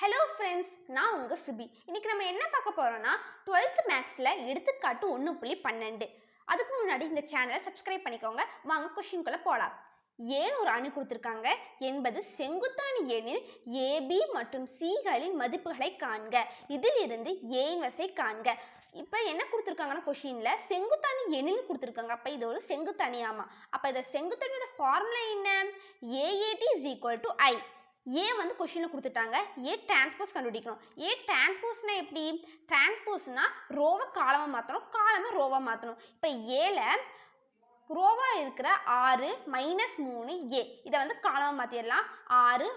Hello friends, நான் உங்கள் சுபி. இன்றைக்கி நம்ம என்ன பார்க்க போகிறோன்னா 12th மேக்ஸில் எடுத்துக்காட்டு 1.12. அதுக்கு முன்னாடி இந்த சேனலை சப்ஸ்கிரைப் பண்ணிக்கோங்க. வாங்க கொஷின்குள்ளே போகலாம். ஏன்னு ஒரு அணி கொடுத்துருக்காங்க என்பது செங்குத்தாணி எண்ணில் ஏபி மற்றும் சிகளின் மதிப்புகளை காண்க. இதிலிருந்து ஏ இன்வர்ஸை காண்க. இப்போ என்ன கொடுத்துருக்காங்கன்னா கொஷினில் செங்குத்தாணி எண்ணில் கொடுத்துருக்காங்க. அப்போ இது ஒரு செங்குத்தணியாமா. அப்போ இந்த செங்குத்தணியோட ஃபார்முலா என்ன? ஏஏடி இஸ் ஈக்குவல் டு ஐ. ஏ வந்து கொஷினில் கொடுத்துட்டாங்க. ஏ டிரான்ஸ்போஸ் கண்டுபிடிக்கணும். ஏ டிரான்ஸ்போஸ்னா எப்படி? டிரான்ஸ்போஸ்னா ரோவை காலமாக மாற்றணும், காலமாக ரோவாக மாற்றணும். இப்போ ஏல ரோவாக இருக்கிற 6 - 3 ஏ, இதை வந்து காலமாக மாற்றிடலாம். 6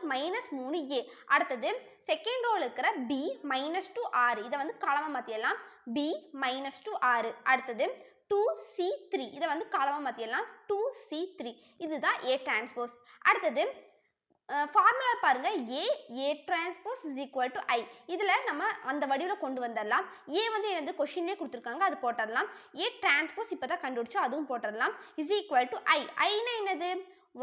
- 3 ஏ. அடுத்தது செகண்ட் ரோவில் இருக்கிற பி -2 6, இதை வந்து காலமாக மாற்றிடலாம். பி -2 6. அடுத்தது 2C3, இதை வந்து காலமாக மாற்றிடலாம். 2C3. இதுதான் ஏ டிரான்ஸ்போஸ். அடுத்தது ஃபார்முலா பாருங்கள். A transpose is equal to I. இதில் நம்ம அந்த வடிவில் கொண்டு வந்துடலாம். ஏ வந்து எனக்கு கொஷின்லேயே கொடுத்துருக்காங்க, அது போட்டுடலாம். ஏ டிரான்ஸ்போஸ் இப்போ தான் கண்டுபிடிச்சோம், அதுவும் போட்டுடலாம். இஸ் ஈக்குவல் டு ஐ. ஐனா என்னது?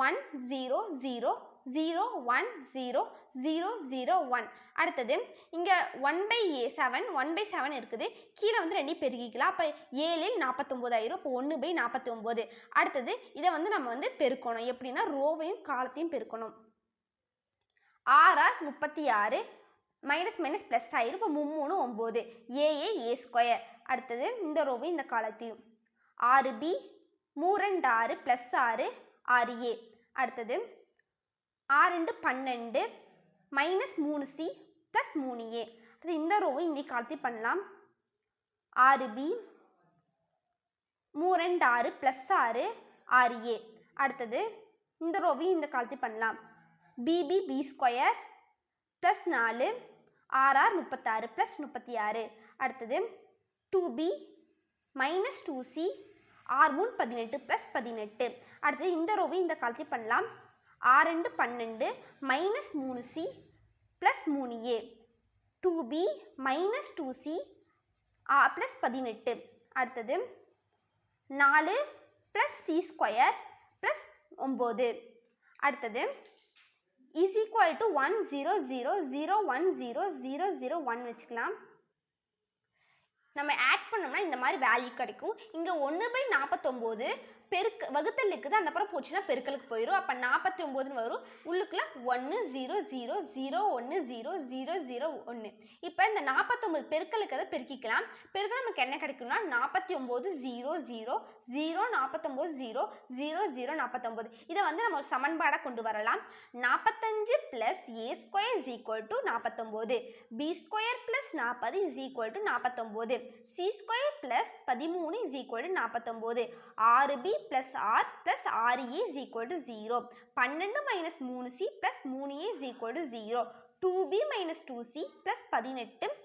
1 0 0 0 1 0 0 0 1. அடுத்தது இங்கே 1/7 1/7 இருக்குது. கீழே வந்து 2 பெருக்கிக்கலாம். அப்போ 7 49 ஆயிரும். இப்போ 1/49. அடுத்தது இதை வந்து நம்ம வந்து பெருக்கணும். எப்படின்னா ரோவையும் காலத்தையும் பெருக்கணும். 6 36 மைனஸ் ப்ளஸ் ஆயிரும். இப்போ 3 9. ஏ ஸ்கொயர். அடுத்தது இந்த ரோவையும் இந்த காலத்தையும் 6b 3 6 ப்ளஸ் 6 6a. அடுத்தது 6 12 -3c ப்ளஸ் 3a. அடுத்தது இந்த ரோவையும் இந்த காலத்தையும் பண்ணலாம். 6b 3 6 plus 6 6a. அடுத்தது இந்த ரோவையும் இந்த காலத்தையும் பண்ணலாம். b square plus 4 6 36 plus 36. அடுத்தது 2b -2c 6 18 ப்ளஸ் 18. அடுத்தது இந்த ரோவையும் இந்த காலத்தையும் பண்ணலாம். 6 12 -3c plus 3a. 2b -2c plus 18. அடுத்தது 4 ப்ளஸ் c ஸ்கொயர் ப்ளஸ் 9. அடுத்தது இஸ் ஈக்குவல் டு 1 0 0 0 1 0 0 0 1 வச்சுக்கலாம். நம்ம ஆட் பண்ணோம்னா இந்த மாதிரி வேல்யூ கிடைக்கும். இங்கே 1/49 வகுத்தல் இருக்குது, அந்த அப்புறம் போச்சுன்னா பெருக்கலுக்கு போயிடும். அப்போ 49 வரும். உள்ளுக்குள்ள 1 0 0 0 1 0 0 0 1. இப்போ இந்த 49 பெருக்கலுக்கு அதை பெருக்கிக்கலாம். பெருக்க நமக்கு என்ன கிடைக்கும்னா 49 0 0 0 49 0 0 0 49. இதை வந்து நம்ம ஒரு சமன்பாடாக கொண்டு வரலாம். 45 + a square is equal to 49. b square + 40 is equal to 49. c square + 13 is equal to 49. 6b + r + 6a is equal to 0. 12 - 3c + 3a is equal to 0. 2b - 2c + 18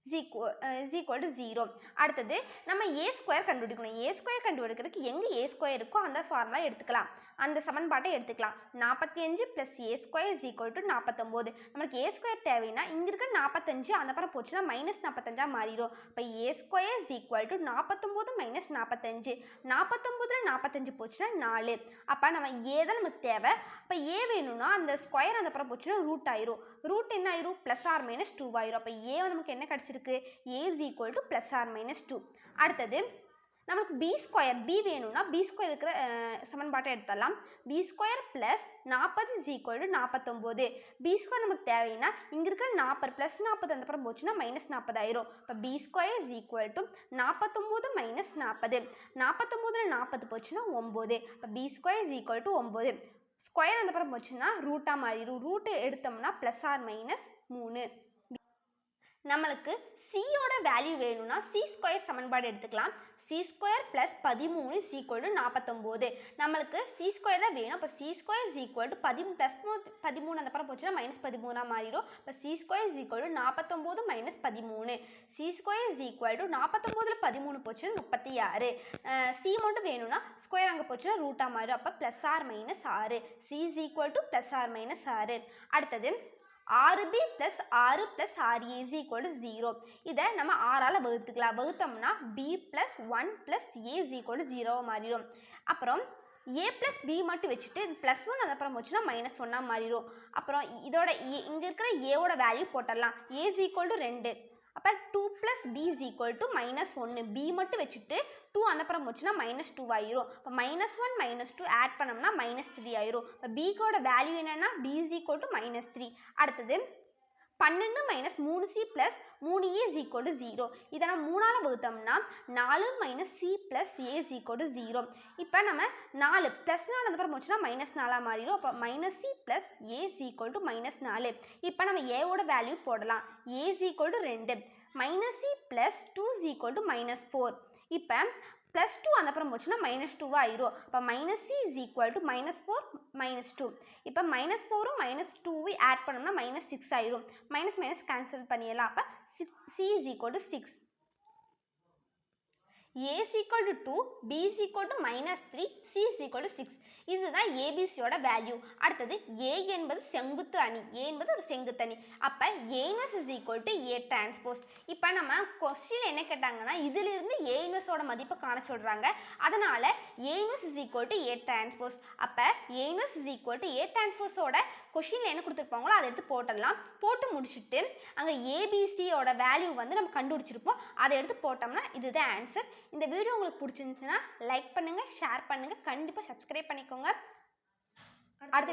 is equal to 0. அடுத்தது நம்ம a square கண்டுபிடிக்கணும். a square கண்டுபிடிக்கிறதுக்கு எங்கே a square இருக்கோ அந்த formula எடுத்துக்கலாம், அந்த சமன்பாட்டை எடுத்துக்கலாம். 45 + a square is equal to 49. நமக்கு a ஸ்கொயர் தேவைன்னா இங்கே இருக்க 45 அந்த அப்புறம் போச்சுன்னா -45 மாறிடும். இப்போ a square is equal to 49 - 45. 49 45 போச்சுன்னா 4. அப்போ நம்ம a தான் நமக்கு தேவை. இப்போ a வேணும்னா அந்த ஸ்கொயர் அந்த அப்புறம் போச்சுன்னா ரூட் ஆயிரும். ரூட் என்ன ஆயிரும்? +r - 2 ஆயிரும். அப்போ a நமக்கு என்ன கிடைச்சிருக்கு? a is equal to +r - 2. அடுத்தது நமக்கு b ஸ்கொயர், b வேணும்னா b ஸ்கொயர் இருக்கிற சமன்பாட்டை எடுத்துடலாம். b square plus 40 is equal to 49. b square நமக்கு தேவைன்னா இங்கே இருக்கிற 40 + 40 அந்த அப்புறம் போச்சுன்னா -40 ஆயிரும். இப்போ b square is equal to 49 - 40. 49 40 போச்சுன்னா 9. இப்போ b square is equal to 9. Square அந்த அப்புறம் போச்சுன்னா ரூட்டாக மாறிடும். ரூட்டு எடுத்தோம்னா +r - 3. நம்மளுக்கு சியோட வேல்யூ வேணும்னா சி ஸ்கொயர் சமன்பாடு எடுத்துக்கலாம். C square + 13 is equal to 49. நம்மளுக்கு சி ஸ்கொயர் தான் வேணும். அப்போ C square is equal to 13 அந்த அப்புறம் போச்சுன்னா -13 மாறிடும். இப்போ C square is equal to 49 - 13. C square is equal to 49 13 போச்சுன்னா 36. சி மட்டும் வேணும்னா ஸ்கொயர் அங்கே போச்சுன்னா ரூட்டாக மாறிடும். அப்போ +r - 6. C is equal to +r - 6. அடுத்தது 6b + 6 + 6a is equal to 0. இதை நம்ம 6ஆல் வகுத்துக்கலாம். வகுத்தோம்னா b + 1 + a is equal to 0 மாறிடும். அப்புறம் ஏ ப்ளஸ் பி மட்டும் வச்சுட்டு +1 அதுக்கப்புறம் வச்சுன்னா -1 மாறிடும். அப்புறம் இதோட இங்கே இருக்கிற ஏவோட வேல்யூ போட்டுடலாம். A is equal to 2. அப்போ 2 + b is equal to -1. B மட்டும் வச்சுட்டு 2 அந்தப்புறம் வச்சுன்னா -2 ஆயிரும். இப்போ -1 -2 ஆட் பண்ணோம்னா -3 ஆயிரும். இப்போ பிக்கோட வேல்யூ என்னன்னா b இஸ் ஈக்குவல் டு -3. அடுத்தது 12 - 3c + 3a is equal to 0. இதை நம்ம 3ஆல் வகுத்தோம்னா 4 - c + a is equal to 0. இப்போ நம்ம 4 +4 அதுக்கப்புறம் வச்சுன்னா -4 மாறிடும். அப்போ -c + a is equal to -4. இப்போ நம்ம ஏவோட வேல்யூ போடலாம். a is equal to 2. -c + 2 is equal to -4. இப்போ +2 அந்தப்புறம் போச்சுன்னா -2 ஆயிரும். இப்போ -c இஸ் ஈக்குவல் டு -4 -2. இப்போ -4ம் -2 ஆட் பண்ணோம்னா -6 ஆயிரும். மைனஸ் கேன்சல் பண்ணிடலாம். அப்போ c is equal to 6. a is equal to 2, b is equal to -3, c is equal to 6. இதுதான் ஏபிசியோட வேல்யூ. அடுத்தது a என்பது செங்குத்து அணி. a என்பது ஒரு செங்குத்து அணி. அப்போ a inverse is equal to a transpose. இப்போ நம்ம கொஸ்டின் என்ன கேட்டாங்கன்னா இதிலிருந்து a inverseோட மதிப்பை காண சொல்கிறாங்க. அதனால் a inverse is equal to a transpose. அப்போ a inverse is equal to a transpose-ஓட கொஸ்டினில் என்ன கொடுத்துருப்பாங்களோ அதை எடுத்து போட்டுடலாம். போட்டு முடிச்சுட்டு அங்கே ஏபிசியோட வேல்யூ வந்து நம்ம கண்டுபிடிச்சிருப்போம். அதை எடுத்து போட்டோம்னா இதுதான் ஆன்சர். இந்த வீடியோ உங்களுக்கு பிடிச்சிருந்துச்சுன்னா லைக் பண்ணுங்கள், ஷேர் பண்ணுங்கள், கண்டிப்பாக சப்ஸ்கிரைப் பண்ணிக்கோங்க. அடுத்த